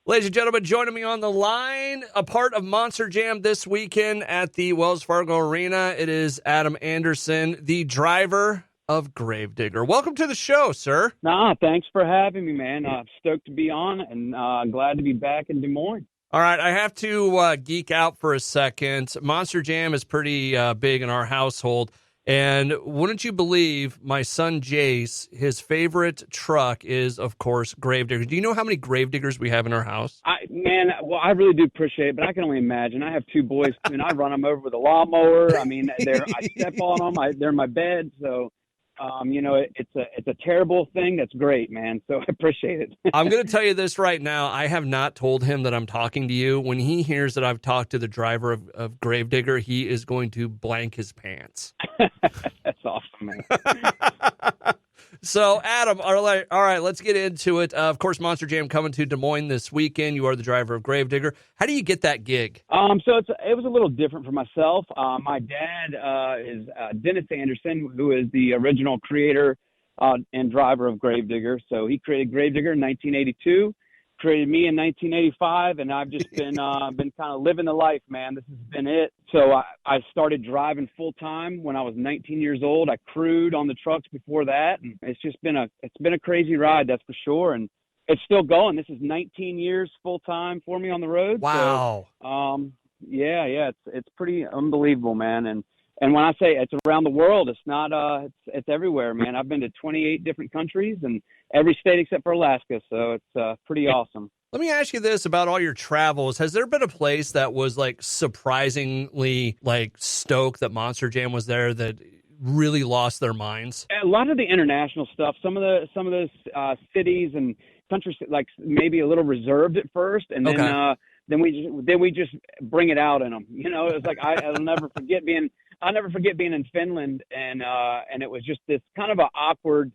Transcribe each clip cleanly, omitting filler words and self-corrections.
Ladies and gentlemen, joining me on the line, a part of Monster Jam this weekend at the Wells Fargo Arena, it is Adam Anderson, the driver of Gravedigger. Welcome to the show, sir. Nah, thanks for having me, man. Stoked to be on and glad to be back in Des Moines. All right, I have to geek out for a second. Monster Jam is pretty big in our household. And wouldn't you believe, my son Jace, his favorite truck is, of course, Gravedigger. Do you know how many Gravediggers we have in our house? I really do appreciate it, but I can only imagine. I have two boys, and I run them over with a lawnmower. I mean, I step on them. They're in my bed, so it's a terrible thing. That's great, man. So I appreciate it. I'm going to tell you this right now. I have not told him that I'm talking to you. When he hears that I've talked to the driver of Gravedigger, he is going to blank his pants. That's awesome, man. So, Adam, all right, let's get into it. Of course, Monster Jam coming to Des Moines this weekend. You are the driver of Gravedigger. How do you get that gig? So it was a little different for myself. My dad is Dennis Anderson, who is the original creator and driver of Gravedigger. So he created Gravedigger in 1982, created me in 1985, and I've just been kind of living the life, man. This has been it. So I started driving full time when I was 19 years old. I crewed on the trucks before that, and it's been a crazy ride, that's for sure. And it's still going. This is 19 years full time for me on the road. Wow. So, yeah, it's pretty unbelievable, man. And when I say it's around the world, it's not it's everywhere, man. I've been to 28 different countries and every state except for Alaska, so it's pretty awesome. Let me ask you this about all your travels. Has there been a place that was like surprisingly like stoked that Monster Jam was there that really lost their minds? A lot of the international stuff, some of those cities and countries, like maybe a little reserved at first, and then Okay. then we just bring it out in them. You know, it was like I'll never forget being in Finland, and it was just this kind of an awkward.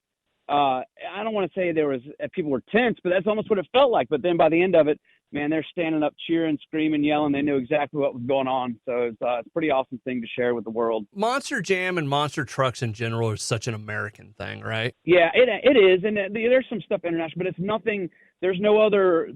I don't want to say there was people were tense, but that's almost what it felt like. But then by the end of it, man, they're standing up, cheering, screaming, yelling. They knew exactly what was going on. So it's a pretty awesome thing to share with the world. Monster Jam and monster trucks in general is such an American thing, right? Yeah, it is, and there's some stuff international, but it's nothing. There's no other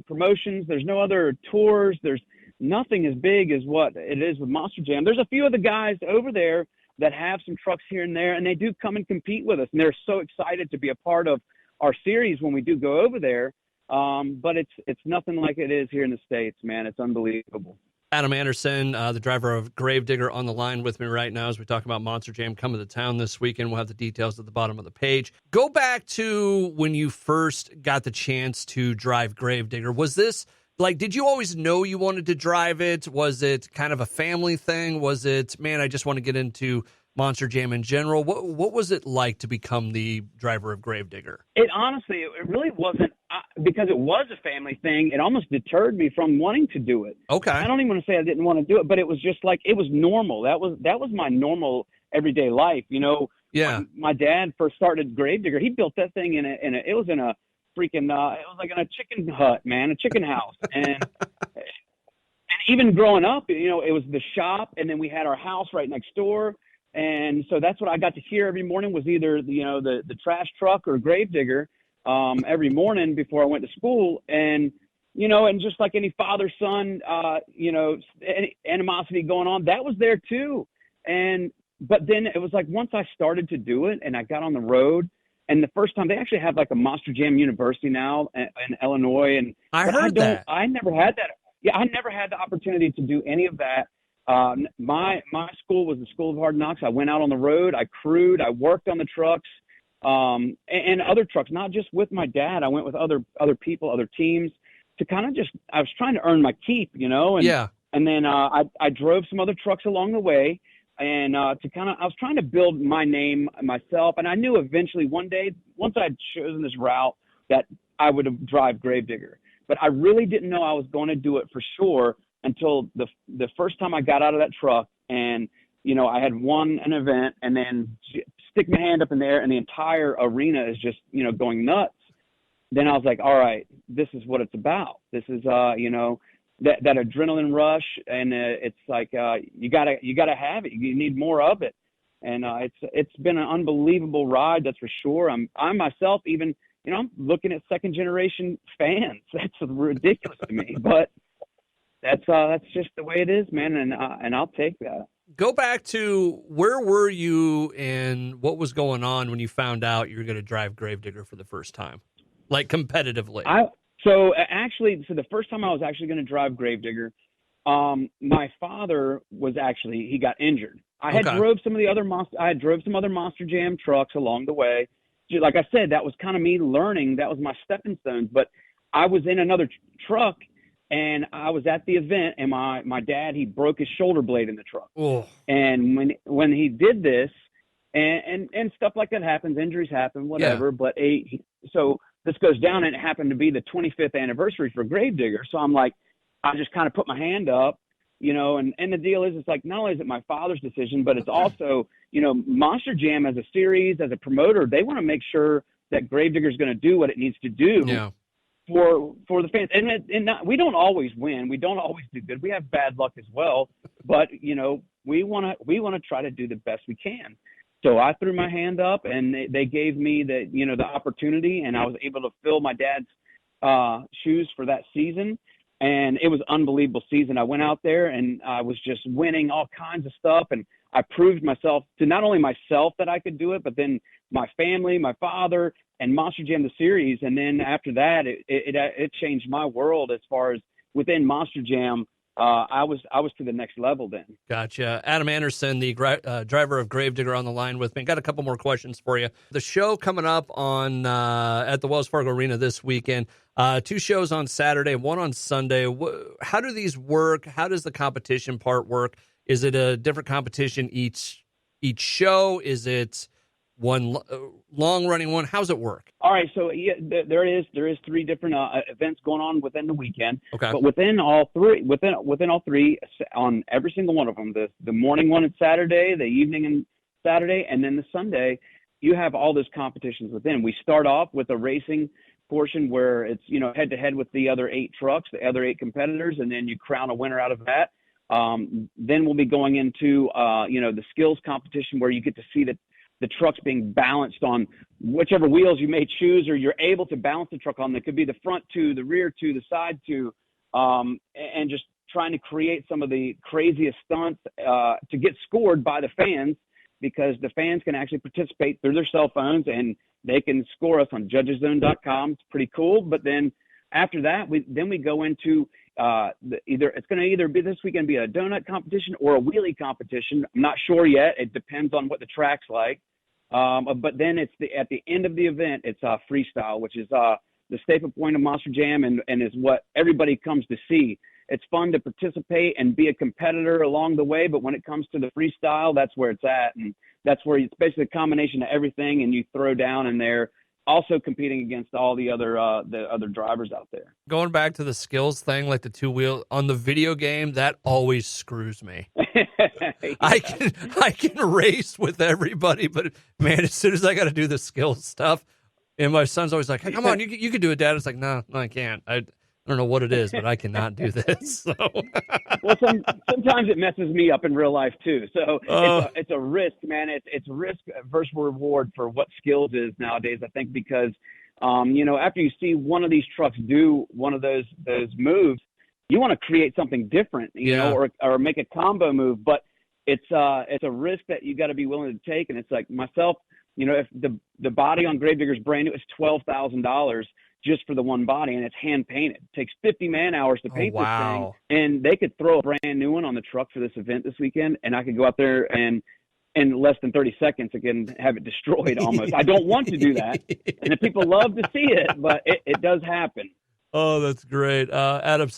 promotions. There's no other tours. There's nothing as big as what it is with Monster Jam. There's a few of the guys over there that have some trucks here and there, and they do come and compete with us, and they're so excited to be a part of our series when we do go over there. But it's nothing like it is here in the States, man. It's unbelievable. Adam Anderson, the driver of Gravedigger, on the line with me right now as we talk about Monster Jam coming to town this weekend. We'll have the details at the bottom of the page. Go back to when you first got the chance to drive Gravedigger. Was this like, did you always know you wanted to drive it? Was it kind of a family thing? Was it, man, I just want to get into Monster Jam in general? What was it like to become the driver of Gravedigger? It honestly, it really wasn't because it was a family thing. It almost deterred me from wanting to do it. Okay. I don't even want to say I didn't want to do it, but it was just like it was normal. That was my normal everyday life. You know, Yeah. when my dad first started Gravedigger, he built that thing it was in a freaking it was like in a chicken hut, man, a chicken house, and even growing up, you know, it was the shop, and then we had our house right next door. And so that's what I got to hear every morning was either, you know, the trash truck or Gravedigger every morning before I went to school. And, you know, and just like any father son, you know, any animosity going on, that was there too. But then it was like once I started to do it and I got on the road, and the first time they actually have like a Monster Jam University now in Illinois. And I heard that. I never had that. Yeah, I never had the opportunity to do any of that. My school was the School of Hard Knocks. I went out on the road. I crewed. I worked on the trucks and other trucks, not just with my dad. I went with other people, other teams to kind of just, I was trying to earn my keep, you know, and, Yeah. and then I drove some other trucks along the way. And I was trying to build my name myself. And I knew eventually one day, once I'd chosen this route, that I would drive Gravedigger. But I really didn't know I was going to do it for sure until the first time I got out of that truck and, you know, I had won an event and then stick my hand up in there and the entire arena is just, you know, going nuts. Then I was like, all right, this is what it's about. This is, you know, that adrenaline rush, and it's like you gotta have it. You need more of it, and it's been an unbelievable ride, that's for sure. I myself, even I'm looking at second generation fans. That's ridiculous to me, but that's just the way it is, man. And I'll take that. Go back to where were you and what was going on when you found out you were going to drive Gravedigger for the first time, like competitively? So the first time I was actually going to drive Gravedigger, my father he got injured. I had drove some other Monster Jam trucks along the way. Like I said, that was kind of me learning. That was my stepping stones. But I was in another truck, and I was at the event, and my dad, he broke his shoulder blade in the truck. Oh. And when he did this, and stuff like that happens, injuries happen, whatever. Yeah. But so this goes down, and it happened to be the 25th anniversary for Gravedigger. So I'm like, I just kind of put my hand up, and the deal is, it's like, not only is it my father's decision, but it's also, Monster Jam as a series, as a promoter, they want to make sure that Gravedigger is going to do what it needs to do for the fans. And we don't always win. We don't always do good. We have bad luck as well, but we want to try to do the best we can. So I threw my hand up, and they gave me the opportunity, and I was able to fill my dad's shoes for that season. And it was an unbelievable season. I went out there, and I was just winning all kinds of stuff. And I proved myself to not only myself that I could do it, but then my family, my father, and Monster Jam the series. And then after that, it changed my world as far as within Monster Jam. I was to the next level then. Gotcha. Adam Anderson, the driver of Gravedigger, on the line with me. Got a couple more questions for you. The show coming up on at the Wells Fargo Arena this weekend. 2 shows on Saturday, 1 on Sunday. How do these work? How does the competition part work? Is it a different competition each show? Is it one long-running one? How's it work? All right, so there is 3 different events going on within the weekend. Okay. But within all three, on every single one of them, the morning one is Saturday, the evening and Saturday, and then the Sunday, you have all those competitions within. We start off with a racing portion where it's head-to-head with the other 8 trucks, the other 8 competitors, and then you crown a winner out of that. Then we'll be going into the skills competition where you get to see the trucks being balanced on whichever wheels you may choose, or you're able to balance the truck on. That could be the front 2, the rear 2, the side 2, and just trying to create some of the craziest stunts to get scored by the fans, because the fans can actually participate through their cell phones, and they can score us on judgeszone.com. It's pretty cool. But then after that, we go into it's going to either be this weekend be a donut competition or a wheelie competition. I'm not sure yet. It depends on what the track's like. But then at the end of the event, it's freestyle, which is the staple point of Monster Jam, and is what everybody comes to see. It's fun to participate and be a competitor along the way, but when it comes to the freestyle, that's where it's at, and that's where it's basically a combination of everything, and you throw down in there, also competing against all the other drivers out there. Going back to the skills thing, like the 2-wheel on the video game, that always screws me. Yeah. I can race with everybody, but man, as soon as I got to do the skills stuff, and my son's always like, hey, "Come on, you can do it, Dad." It's like, no, I can't. I don't know what it is, but I cannot do this. So. Well, sometimes it messes me up in real life too. So it's a risk, man. It's risk versus reward for what skills is nowadays. I think because after you see one of these trucks do one of those moves, you want to create something different, or make a combo move. But it's a risk that you got to be willing to take. And it's like myself, if the body on Gravedigger's brand new, it's $12,000. Just for the one body, and it's hand painted. It takes 50 man hours to paint this thing, and they could throw a brand new one on the truck for this event this weekend, and I could go out there and in less than 30 seconds again have it destroyed almost. I don't want to do that, and if people love to see it, but it does happen. Oh, that's great. Adam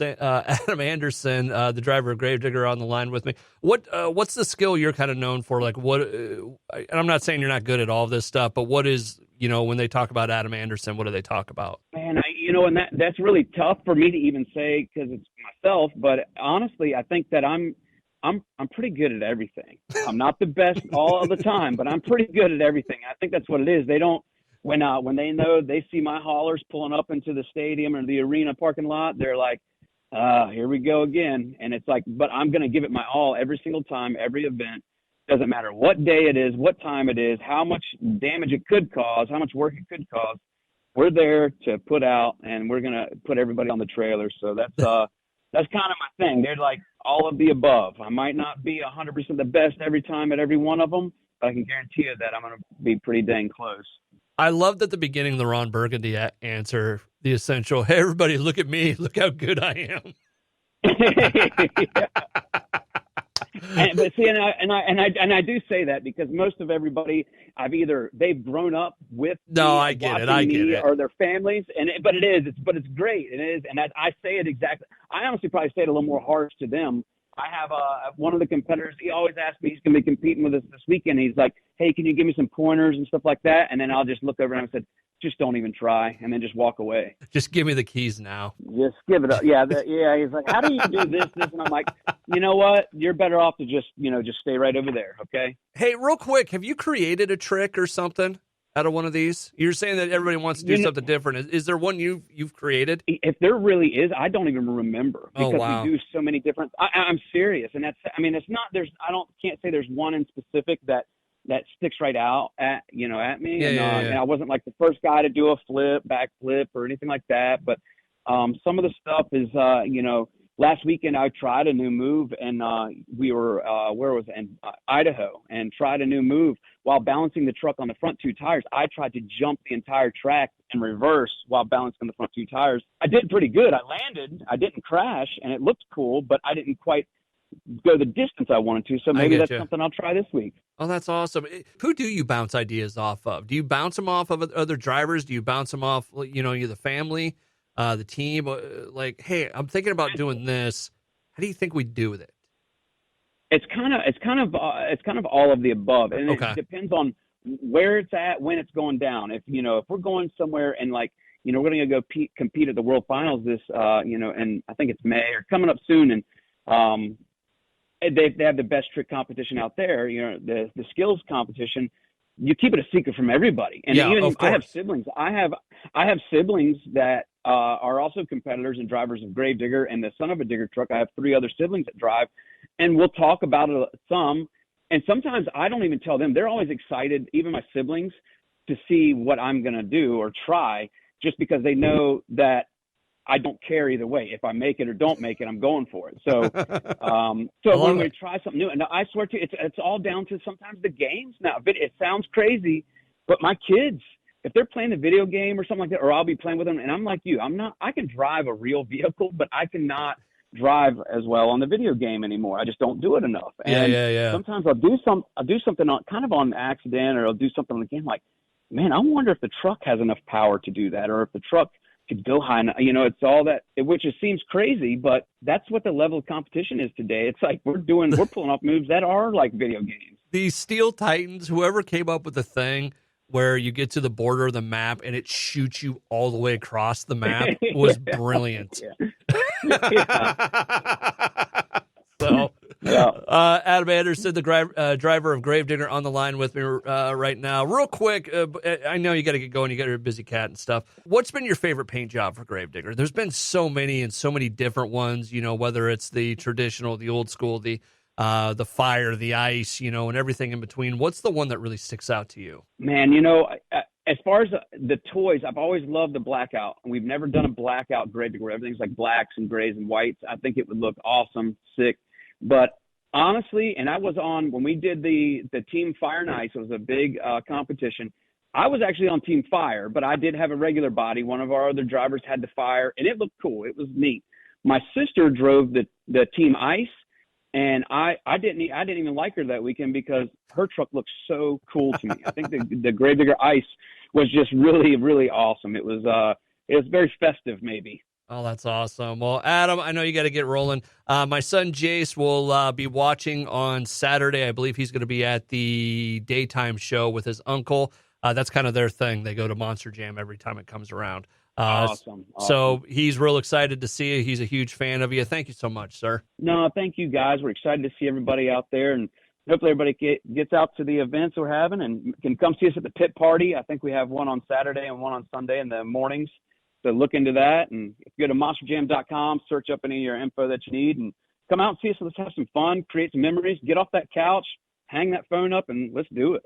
Anderson, the driver of Gravedigger, on the line with me. What's the skill you're kind of known for? Like what? And I'm not saying you're not good at all this stuff, but what is, when they talk about Adam Anderson, what do they talk about? Man, and that's really tough for me to even say because it's myself. But honestly, I think that I'm pretty good at everything. I'm not the best all of the time, but I'm pretty good at everything. I think that's what it is. They don't. When they know they see my haulers pulling up into the stadium or the arena parking lot, they're like, here we go again. And it's like, but I'm going to give it my all every single time, every event. Doesn't matter what day it is, what time it is, how much damage it could cause, how much work it could cause. we're there to put out, and we're gonna put everybody on the trailer. So that's kind of my thing. They're like all of the above. I might not be 100% the best every time at every one of them, but I can guarantee you that I'm gonna be pretty dang close. I loved at the beginning the Ron Burgundy answer, the essential, hey, everybody, look at me. Look how good I am. Yeah. But see, and I do say that because most of everybody they've grown up with No, me, I get it. watching I get me, it. or their families, but it's great. It is, and I say it exactly. I honestly probably say it a little more harsh to them. I have one of the competitors. He always asks me, he's going to be competing with us this weekend. He's like, hey, can you give me some pointers and stuff like that? And then I'll just look over and I said, just don't even try, and then just walk away. Just give me the keys now. Just give it up. Yeah, yeah. He's like, how do you do this, and I'm like, you know what? You're better off to just stay right over there, okay? Hey, real quick, have you created a trick or something out of one of these? You're saying that everybody wants to do something different. Is there one you've created? If there really is, I don't even remember because wow. we do so many different. I'm serious, and it's not. Can't say there's one in specific that sticks right out at me. Yeah, And I wasn't like the first guy to do a back flip or anything like that. But some of the stuff is, last weekend I tried a new move, and we were where was it? In Idaho, and tried a new move while balancing the truck on the front two tires. I tried to jump the entire track in reverse while balancing the front two tires. I did pretty good. I landed. I didn't crash, and it looked cool, but I didn't quite go the distance I wanted to. So maybe that's something I'll try this week. Oh, that's awesome. Who do you bounce ideas off of? Do you bounce them off of other drivers? Do you bounce them off, the family, the team? Like, hey, I'm thinking about doing this. How do you think we'd do with it? It's kind of all of the above, and it depends on where it's at, when it's going down. If we're going somewhere and we're going to go compete at the World Finals this, and I think it's May or coming up soon, and they have the best trick competition out there, the skills competition. You keep it a secret from everybody. And even I have siblings. I have siblings that are also competitors and drivers of Gravedigger and the Son of a Digger truck. I have 3 other siblings that drive, and we'll talk about it some. And sometimes I don't even tell them. They're always excited, even my siblings, to see what I'm going to do or try, just because they know that I don't care either way. If I make it or don't make it, I'm going for it. So, when we try something new, and I swear to you, it's all down to sometimes the games. Now, it sounds crazy, but my kids, if they're playing a video game or something like that, or I'll be playing with them, and I'm like you, I can drive a real vehicle, but I cannot drive as well on the video game anymore. I just don't do it enough. And sometimes I'll do something kind of on accident, or I'll do something on the game. Like, man, I wonder if the truck has enough power to do that, or if the truck could go high enough. It's all that, which it seems crazy, but that's what the level of competition is today. It's like we're pulling off moves that are like video games. These Steel Titans, whoever came up with the thing where you get to the border of the map and it shoots you all the way across the map was brilliant. So, Adam Anderson, the driver of Gravedigger, on the line with me right now. Real quick, I know you got to get going. You got your busy cat and stuff. What's been your favorite paint job for Gravedigger? There's been so many and so many different ones. Whether it's the traditional, the old school, the fire, the ice, and everything in between. What's the one that really sticks out to you? Man, as far as the toys, I've always loved the blackout. We've never done a blackout Gravedigger where everything's like blacks and grays and whites. I think it would look awesome, sick. But honestly, and I was on when we did the Team Fire and Ice. It was a big competition. I was actually on Team Fire, but I did have a regular body. One of our other drivers had the fire, and it looked cool. It was neat. My sister drove the Team Ice, and I didn't even like her that weekend because her truck looked so cool to me. I think the Gravedigger Ice was just really, really awesome. It was very festive, maybe. Oh, that's awesome. Well, Adam, I know you got to get rolling. My son Jace will be watching on Saturday. I believe he's going to be at the daytime show with his uncle. That's kind of their thing. They go to Monster Jam every time it comes around. Awesome. So he's real excited to see you. He's a huge fan of you. Thank you so much, sir. No, thank you, guys. We're excited to see everybody out there, and hopefully everybody gets out to the events we're having and can come see us at the pit party. I think we have one on Saturday and one on Sunday in the mornings. So look into that, and if you go to monsterjam.com, search up any of your info that you need, and come out and see us. Let's have some fun, create some memories, get off that couch, hang that phone up, and let's do it.